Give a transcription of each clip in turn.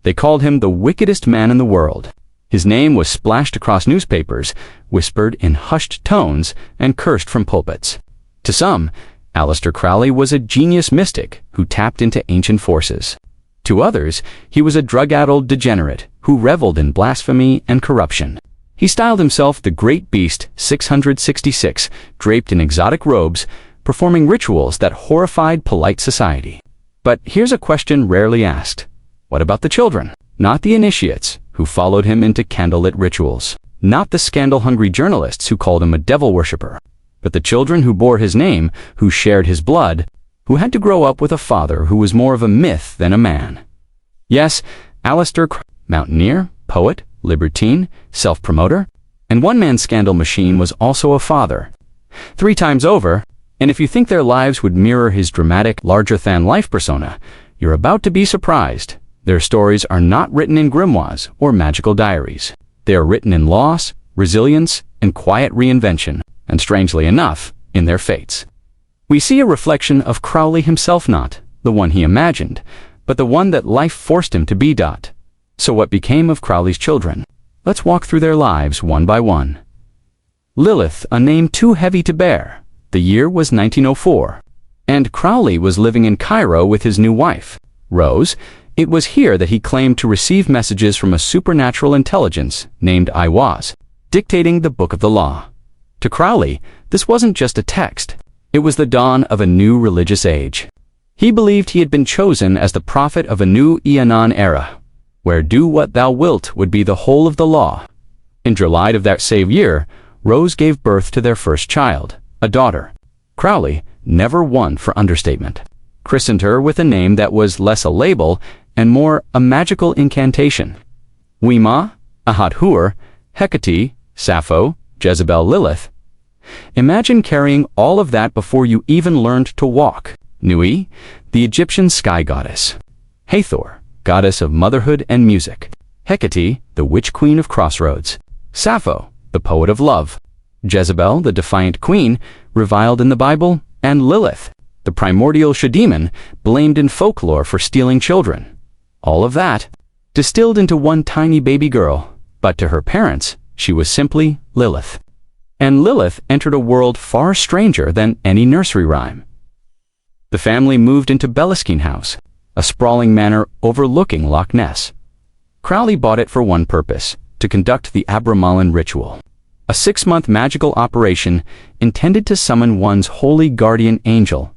They called him the wickedest man in the world. His name was splashed across newspapers, whispered in hushed tones, and cursed from pulpits. To some, Aleister Crowley was a genius mystic who tapped into ancient forces. To others, he was a drug-addled degenerate who reveled in blasphemy and corruption. He styled himself the Great Beast 666, draped in exotic robes, performing rituals that horrified polite society. But here's a question rarely asked. What about the children? Not the initiates, who followed him into candlelit rituals. Not the scandal-hungry journalists who called him a devil worshipper. But the children who bore his name, who shared his blood, who had to grow up with a father who was more of a myth than a man. Yes, Aleister Crowley, mountaineer, poet, libertine, self-promoter, and one-man scandal machine, was also a father. 3 times over, and if you think their lives would mirror his dramatic, larger-than-life persona, you're about to be surprised. Their stories are not written in grimoires or magical diaries. They are written in loss, resilience, and quiet reinvention, and strangely enough, in their fates. We see a reflection of Crowley himself, not the one he imagined, but the one that life forced him to be. So what became of Crowley's children? Let's walk through their lives one by one. Lilith, a name too heavy to bear. The year was 1904, and Crowley was living in Cairo with his new wife, Rose. It was here that he claimed to receive messages from a supernatural intelligence named Iwaz, dictating the Book of the Law. To Crowley, this wasn't just a text. It was the dawn of a new religious age. He believed he had been chosen as the prophet of a new Eonon era, where do what thou wilt would be the whole of the law. In July of that same year, Rose gave birth to their first child, a daughter. Crowley, never one for understatement, christened her with a name that was less a label and more a magical incantation. Wima, Ahad-Hur, Hecate, Sappho, Jezebel, Lilith. Imagine carrying all of that before you even learned to walk. Nui, the Egyptian sky goddess. Hathor, goddess of motherhood and music. Hecate, the witch queen of crossroads. Sappho, the poet of love. Jezebel, the defiant queen, reviled in the Bible. And Lilith, the primordial she-demon, blamed in folklore for stealing children. All of that, distilled into one tiny baby girl, but to her parents, she was simply Lilith. And Lilith entered a world far stranger than any nursery rhyme. The family moved into Belliskine House, a sprawling manor overlooking Loch Ness. Crowley bought it for one purpose, to conduct the Abramelin ritual, a 6-month magical operation intended to summon one's holy guardian angel.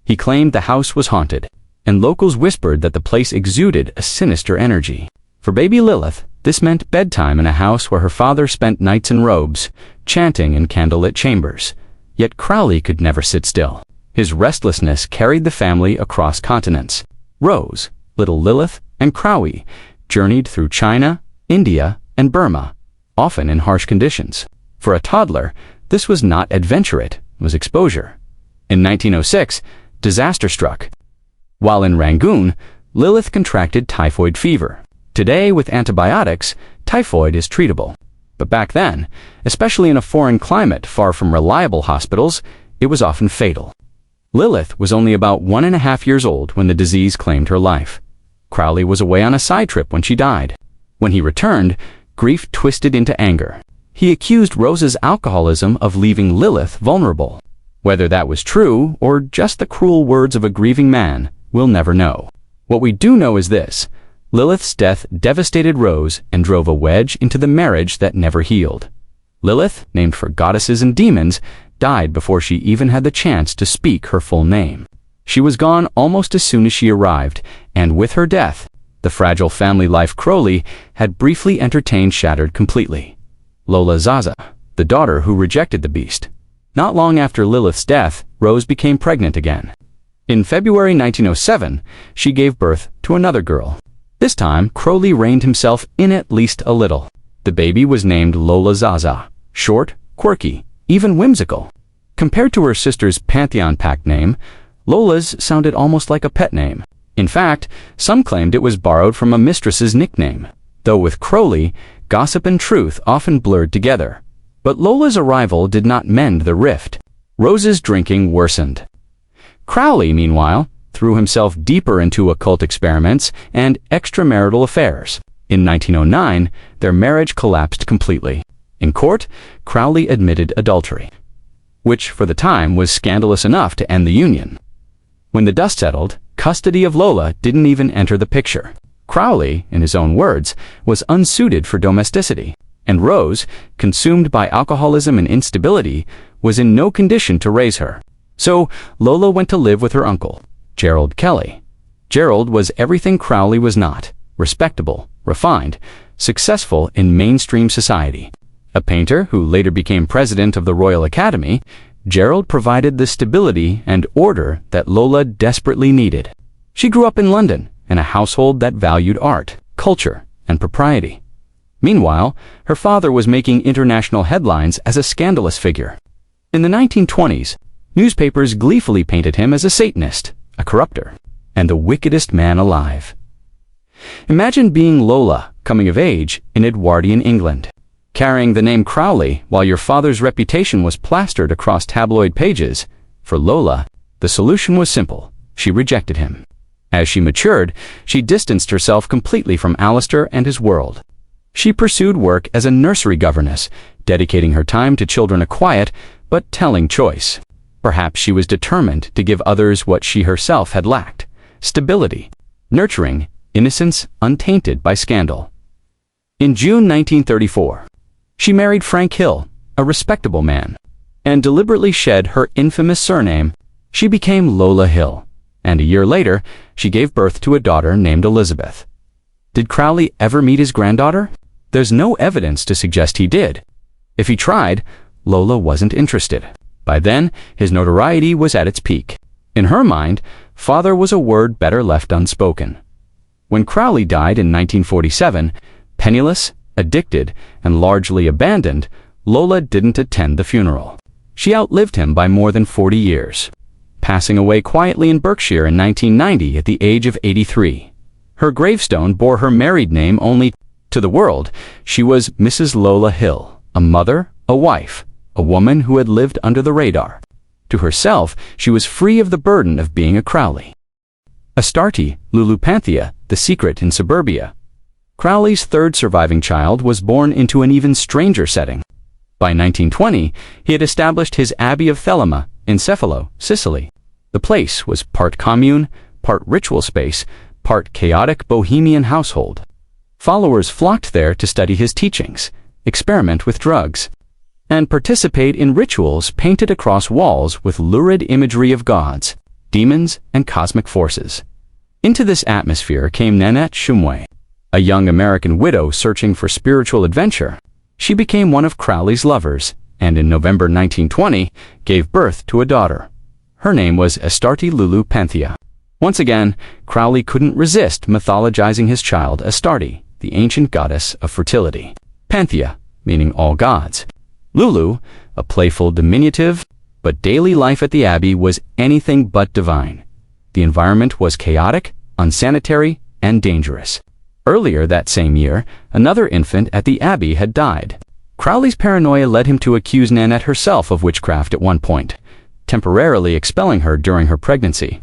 He claimed the house was haunted, and locals whispered that the place exuded a sinister energy. For baby Lilith, this meant bedtime in a house where her father spent nights in robes, chanting in candlelit chambers. Yet Crowley could never sit still. His restlessness carried the family across continents. Rose, little Lilith, and Crowley journeyed through China, India, and Burma, often in harsh conditions. For a toddler, this was not adventure, it was exposure. In 1906, disaster struck. While in Rangoon, Lilith contracted typhoid fever. Today, with antibiotics, typhoid is treatable. But back then, especially in a foreign climate far from reliable hospitals, it was often fatal. Lilith was only about 1.5 years old when the disease claimed her life. Crowley was away on a side trip when she died. When he returned, grief twisted into anger. He accused Rose's alcoholism of leaving Lilith vulnerable. Whether that was true or just the cruel words of a grieving man, we'll never know. What we do know is this: Lilith's death devastated Rose and drove a wedge into the marriage that never healed. Lilith, named for goddesses and demons, died before she even had the chance to speak her full name. She was gone almost as soon as she arrived, and with her death, the fragile family life Crowley had briefly entertained shattered completely. Lola Zaza, the daughter who rejected the beast. Not long after Lilith's death, Rose became pregnant again. In February 1907, she gave birth to another girl. This time, Crowley reined himself in at least a little. The baby was named Lola Zaza, short, quirky, even whimsical. Compared to her sister's pantheon-packed name, Lola's sounded almost like a pet name. In fact, some claimed it was borrowed from a mistress's nickname, though with Crowley, gossip and truth often blurred together. But Lola's arrival did not mend the rift. Rose's drinking worsened. Crowley, meanwhile, threw himself deeper into occult experiments and extramarital affairs. In 1909, their marriage collapsed completely. In court, Crowley admitted adultery, which for the time was scandalous enough to end the union. When the dust settled, custody of Lola didn't even enter the picture. Crowley, in his own words, was unsuited for domesticity, and Rose, consumed by alcoholism and instability, was in no condition to raise her. So Lola went to live with her uncle, Gerald Kelly. Gerald was everything Crowley was not: respectable, refined, successful in mainstream society. A painter who later became president of the Royal Academy, Gerald provided the stability and order that Lola desperately needed. She grew up in London, in a household that valued art, culture, and propriety. Meanwhile, her father was making international headlines as a scandalous figure. In the 1920s, newspapers gleefully painted him as a Satanist, a corrupter, and the wickedest man alive. Imagine being Lola, coming of age, in Edwardian England, carrying the name Crowley while your father's reputation was plastered across tabloid pages. For Lola, the solution was simple: she rejected him. As she matured, she distanced herself completely from Aleister and his world. She pursued work as a nursery governess, dedicating her time to children a quiet but telling choice. Perhaps she was determined to give others what she herself had lacked: stability, nurturing, innocence untainted by scandal. In June 1934, she married Frank Hill, a respectable man, and deliberately shed her infamous surname. She became Lola Hill, and a year later, she gave birth to a daughter named Elizabeth. Did Crowley ever meet his granddaughter? There's no evidence to suggest he did. If he tried, Lola wasn't interested. By then, his notoriety was at its peak. In her mind, father was a word better left unspoken. When Crowley died in 1947, penniless, addicted, and largely abandoned, Lola didn't attend the funeral. She outlived him by more than 40 years, passing away quietly in Berkshire in 1990 at the age of 83. Her gravestone bore her married name only. To the world, she was Mrs. Lola Hill, a mother, a wife, a woman who had lived under the radar. To herself, she was free of the burden of being a Crowley. Astarte Lulupanthea, the secret in suburbia. Crowley's third surviving child was born into an even stranger setting. By 1920, he had established his Abbey of Thelema in Cefalo, Sicily. The place was part commune, part ritual space, part chaotic bohemian household. Followers flocked there to study his teachings, experiment with drugs, and participate in rituals painted across walls with lurid imagery of gods, demons, and cosmic forces. Into this atmosphere came Nanette Shumway, a young American widow searching for spiritual adventure. She became one of Crowley's lovers, and in November 1920 gave birth to a daughter. Her name was Astarte Lulupanthea. Once again, Crowley couldn't resist mythologizing his child Astarte, the ancient goddess of fertility. Panthea, meaning all gods. Lulu, a playful diminutive, but daily life at the Abbey was anything but divine. The environment was chaotic, unsanitary, and dangerous. Earlier that same year, another infant at the Abbey had died. Crowley's paranoia led him to accuse Nanette herself of witchcraft at one point, temporarily expelling her during her pregnancy.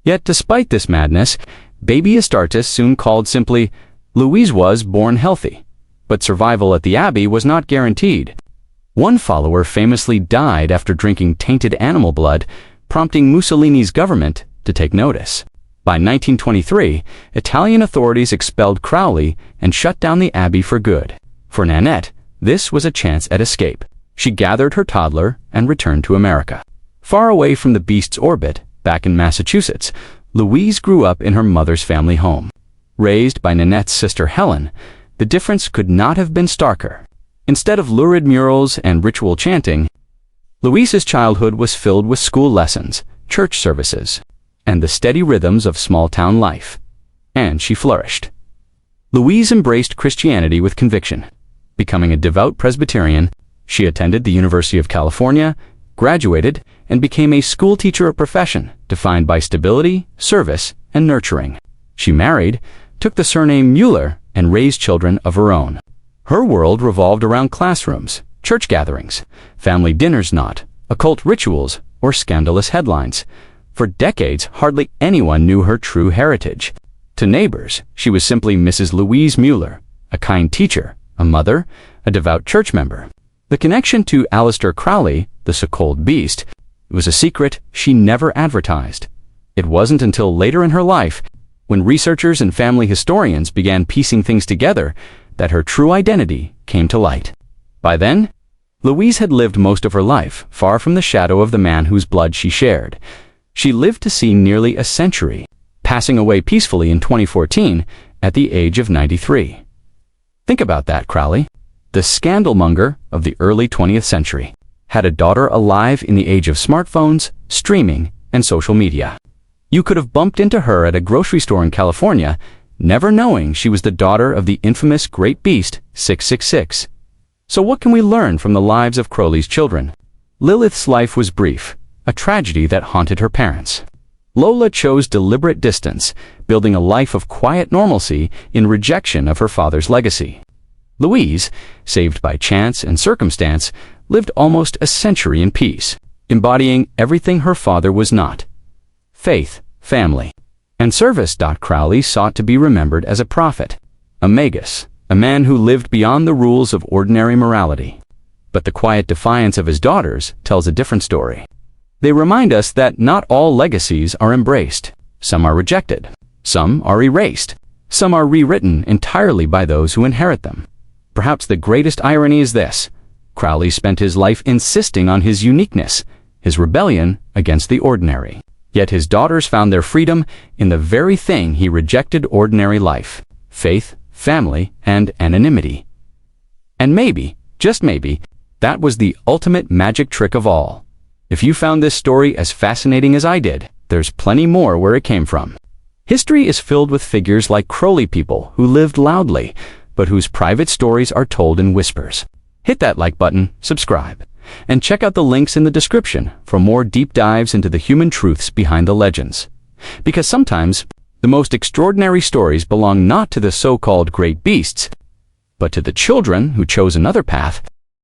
Yet despite this madness, baby Astarte soon called simply, Louise was born healthy. But survival at the Abbey was not guaranteed. One follower famously died after drinking tainted animal blood, prompting Mussolini's government to take notice. By 1923, Italian authorities expelled Crowley and shut down the Abbey for good. For Nanette, this was a chance at escape. She gathered her toddler and returned to America. Far away from the beast's orbit, back in Massachusetts, Louise grew up in her mother's family home. Raised by Nanette's sister Helen, the difference could not have been starker. Instead of lurid murals and ritual chanting, Louise's childhood was filled with school lessons, church services, and the steady rhythms of small-town life. And she flourished. Louise embraced Christianity with conviction. Becoming a devout Presbyterian, she attended the University of California, graduated, and became a schoolteacher of profession defined by stability, service, and nurturing. She married, took the surname Mueller, and raised children of her own. Her world revolved around classrooms, church gatherings, family dinners not, occult rituals, or scandalous headlines. For decades, hardly anyone knew her true heritage. To neighbors, she was simply Mrs. Louise Mueller, a kind teacher, a mother, a devout church member. The connection to Aleister Crowley, the so-called beast, was a secret she never advertised. It wasn't until later in her life, when researchers and family historians began piecing things together, that her true identity came to light. By then, Louise had lived most of her life far from the shadow of the man whose blood she shared. She lived to see nearly a century, passing away peacefully in 2014 at the age of 93. Think about that, Crowley. The scandalmonger of the early 20th century had a daughter alive in the age of smartphones, streaming, and social media. You could have bumped into her at a grocery store in California, never knowing she was the daughter of the infamous Great Beast 666. So what can we learn from the lives of Crowley's children? Lilith's life was brief, a tragedy that haunted her parents. Lola chose deliberate distance, building a life of quiet normalcy in rejection of her father's legacy. Louise, saved by chance and circumstance, lived almost a century in peace, embodying everything her father was not: faith, family, and service. Crowley sought to be remembered as a prophet, a magus, a man who lived beyond the rules of ordinary morality. But the quiet defiance of his daughters tells a different story. They remind us that not all legacies are embraced. Some are rejected. Some are erased. Some are rewritten entirely by those who inherit them. Perhaps the greatest irony is this: Crowley spent his life insisting on his uniqueness, his rebellion against the ordinary. Yet his daughters found their freedom in the very thing he rejected: ordinary life, faith, family, and anonymity. And maybe, just maybe, that was the ultimate magic trick of all. If you found this story as fascinating as I did, there's plenty more where it came from. History is filled with figures like Crowley, people who lived loudly, but whose private stories are told in whispers. Hit that like button, subscribe, and check out the links in the description for more deep dives into the human truths behind the legends. Because sometimes, the most extraordinary stories belong not to the so-called great beasts, but to the children who chose another path